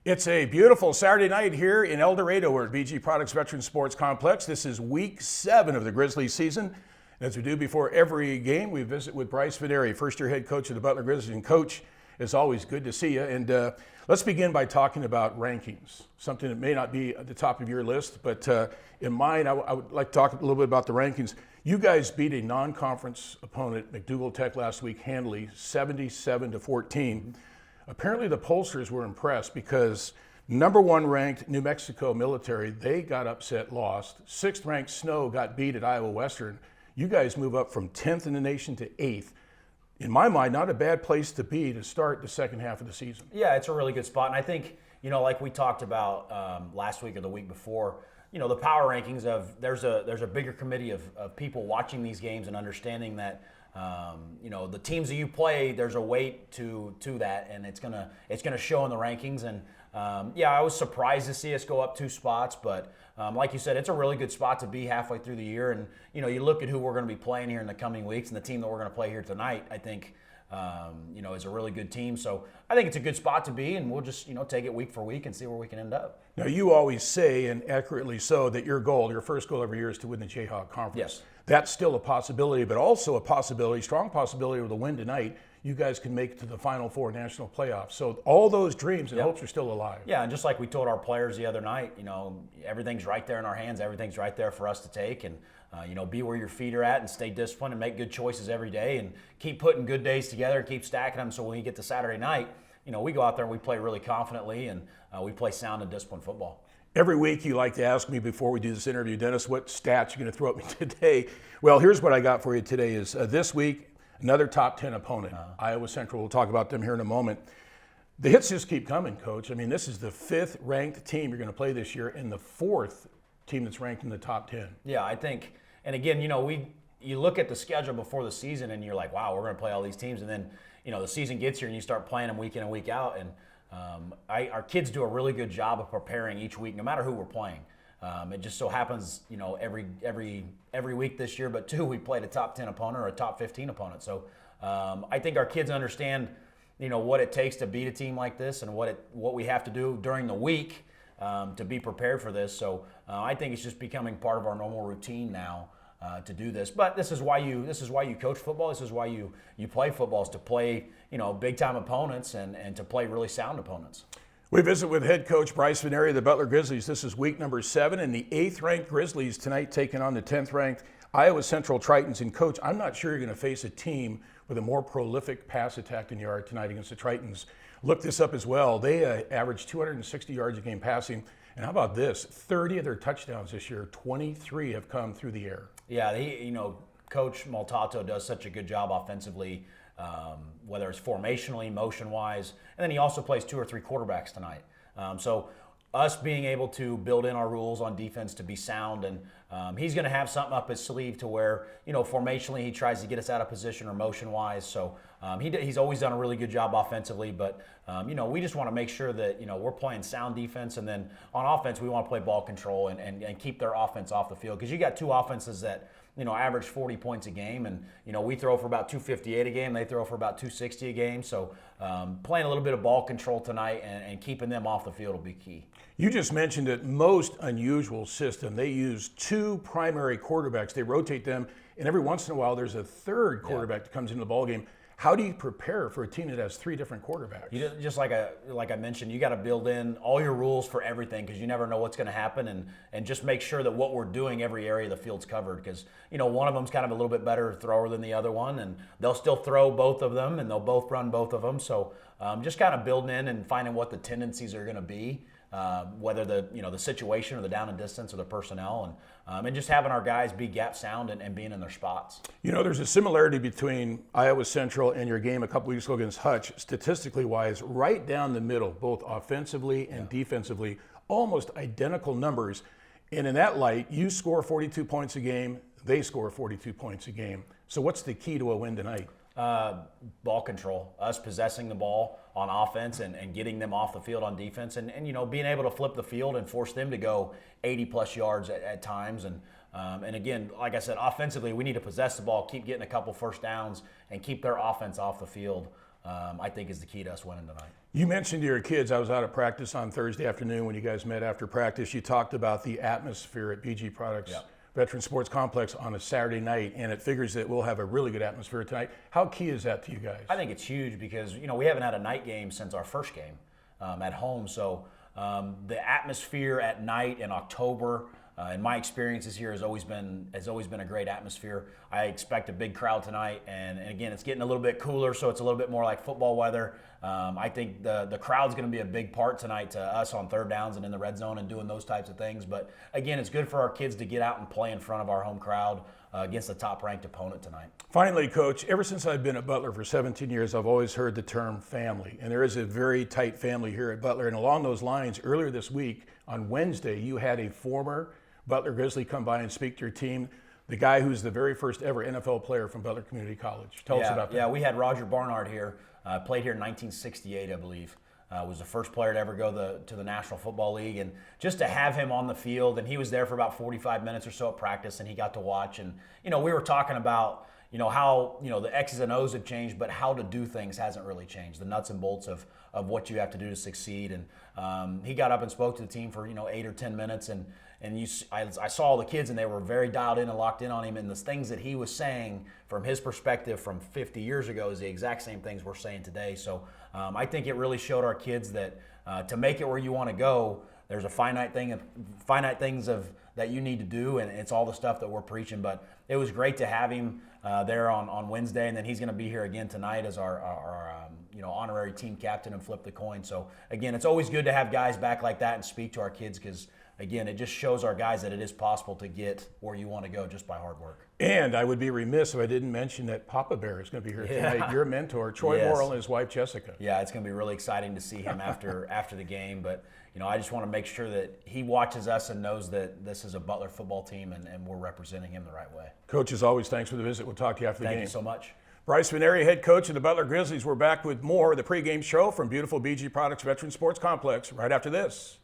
It's a beautiful Saturday night here in El Dorado. We're at BG Products Veteran Sports Complex. This is week 7 of the Grizzlies season. As we do before every game, we visit with Brice Vignery, first-year head coach of the Butler Grizzlies. And Coach, it's always good to see you. And let's begin by talking about rankings, something that may not be at the top of your list, but in mine, I would like to talk a little bit about the rankings. You guys beat a non-conference opponent, McDougal Tech, last week handily, 77-14. Apparently the pollsters were impressed because number 1 ranked New Mexico Military, they got upset, lost. 6th ranked Snow got beat at Iowa Western. You guys move up from 10th in the nation to 8th. In my mind, not a bad place to be to start the second half of the season. Yeah, it's a really good spot. And I think, like we talked about last week or the week before, the power rankings there's a bigger committee of people watching these games and understanding that the teams that you play, there's a weight to that, and it's gonna show in the rankings. And I was surprised to see us go up 2 spots, but like you said, it's a really good spot to be halfway through the year. And you look at who we're going to be playing here in the coming weeks, and the team that we're going to play here tonight, I think is a really good team. So I think it's a good spot to be, and we'll just take it week for week and see where we can end up. Now, you always say, and accurately so, that your first goal every year is to win the Jayhawk Conference. Yes. That's still a possibility, but also a possibility, strong possibility with a win tonight, you guys can make it to the Final Four national playoffs. So all those dreams and hopes are still alive. Yeah, and just like we told our players the other night, everything's right there in our hands. Everything's right there for us to take, and be where your feet are at and stay disciplined and make good choices every day and keep putting good days together and keep stacking them so when you get to Saturday night, we go out there and we play really confidently and we play sound and disciplined football. Every week you like to ask me before we do this interview, Dennis, what stats you're going to throw at me today. Well, here's what I got for you today is this week, another top 10 opponent, Iowa Central. We'll talk about them here in a moment. The hits just keep coming, Coach. I mean, this is the 5th ranked team you're going to play this year and the 4th team that's ranked in the top 10. Yeah, I think, and again, you look at the schedule before the season and you're like, wow, we're going to play all these teams. And then, the season gets here and you start playing them week in and week out. And our kids do a really good job of preparing each week, no matter who we're playing. It just so happens, every week this year, but 2, we played a top 10 opponent or a top 15 opponent. So I think our kids understand, what it takes to beat a team like this and what we have to do during the week to be prepared for this. So I think it's just becoming part of our normal routine now to do this. But this is why you coach football. This is why you play football, is to play big time opponents and to play really sound opponents. We visit with head coach Brice Vignery of the Butler Grizzlies. This is week number 7, and the 8th ranked Grizzlies tonight taking on the 10th ranked Iowa Central Tritons. And Coach, I'm not sure you're going to face a team with a more prolific pass attack than you are tonight against the Tritons. Look this up as well. They average 260 yards a game passing. And how about this? 30 of their touchdowns this year, 23 have come through the air. Yeah, Coach Maltato does such a good job offensively, whether it's formationally, motion-wise, and then he also plays 2 or 3 quarterbacks tonight. So us being able to build in our rules on defense to be sound, and he's going to have something up his sleeve to where, formationally he tries to get us out of position or motion-wise. So he's always done a really good job offensively, but, we just want to make sure that, we're playing sound defense, and then on offense we want to play ball control and keep their offense off the field, because you got 2 offenses that average 40 points a game, and we throw for about 258 a game. They throw for about 260 a game. So playing a little bit of ball control tonight and keeping them off the field will be key. You just mentioned it, most unusual system. They use 2 primary quarterbacks. They rotate them, and every once in a while there's a third quarterback that comes into the ballgame. How do you prepare for a team that has 3 different quarterbacks? Just like I mentioned, you got to build in all your rules for everything, because you never know what's going to happen, and just make sure that what we're doing, every area of the field's covered, because one of them's kind of a little bit better thrower than the other one, and they'll still throw both of them, and they'll both run both of them. So just kind of building in and finding what the tendencies are going to be, whether the situation or the down and distance or the personnel, and just having our guys be gap sound and being in their spots. There's a similarity between Iowa Central and your game a couple weeks ago against Hutch, statistically wise, right down the middle, both offensively and defensively, almost identical numbers. And in that light, you score 42 points a game, they score 42 points a game. So what's the key to a win tonight? Ball control, us possessing the ball on offense and getting them off the field on defense, and being able to flip the field and force them to go 80-plus yards at times. And again, like I said, offensively, we need to possess the ball, keep getting a couple first downs, and keep their offense off the field. I think is the key to us winning tonight. You mentioned to your kids, I was out at practice on Thursday afternoon when you guys met after practice. You talked about the atmosphere at BG Products Veteran Sports Complex on a Saturday night, and it figures that we'll have a really good atmosphere tonight. How key is that to you guys? I think it's huge because, we haven't had a night game since our first game at home. So the atmosphere at night in October, in my experiences here, has always been a great atmosphere. I expect a big crowd tonight, and again, it's getting a little bit cooler, so it's a little bit more like football weather. I think the crowd's going to be a big part tonight to us on third downs and in the red zone and doing those types of things. But again, it's good for our kids to get out and play in front of our home crowd against a top-ranked opponent tonight. Finally, Coach, ever since I've been at Butler for 17 years, I've always heard the term family, and there is a very tight family here at Butler. And along those lines, earlier this week, on Wednesday, you had a former Butler Grizzly come by and speak to your team, the guy who's the very first ever NFL player from Butler Community College. Tell us about that. Yeah, we had Roger Barnard here, played here in 1968, I believe. Was the first player to ever go to the National Football League. And just to have him on the field, and he was there for about 45 minutes or so at practice, and he got to watch. And, we were talking about, how, the X's and O's have changed, but how to do things hasn't really changed. The nuts and bolts of what you have to do to succeed. And he got up and spoke to the team for, 8 or 10 minutes. And I saw all the kids, and they were very dialed in and locked in on him. And the things that he was saying from his perspective from 50 years ago is the exact same things we're saying today. So I think it really showed our kids that to make it where you want to go, there's a finite things that you need to do, and it's all the stuff that we're preaching. But it was great to have him there on Wednesday, and then he's going to be here again tonight as our honorary team captain and flip the coin. So again, it's always good to have guys back like that and speak to our kids because, again, it just shows our guys that it is possible to get where you want to go just by hard work. And I would be remiss if I didn't mention that Papa Bear is going to be here tonight. Your mentor, Troy Morrill, and his wife, Jessica. Yeah, it's going to be really exciting to see him after the game. But, I just want to make sure that he watches us and knows that this is a Butler football team and we're representing him the right way. Coach, as always, thanks for the visit. We'll talk to you after the game. Thank you so much. Brice Vignery, head coach of the Butler Grizzlies. We're back with more of the pregame show from beautiful BG Products Veteran Sports Complex right after this.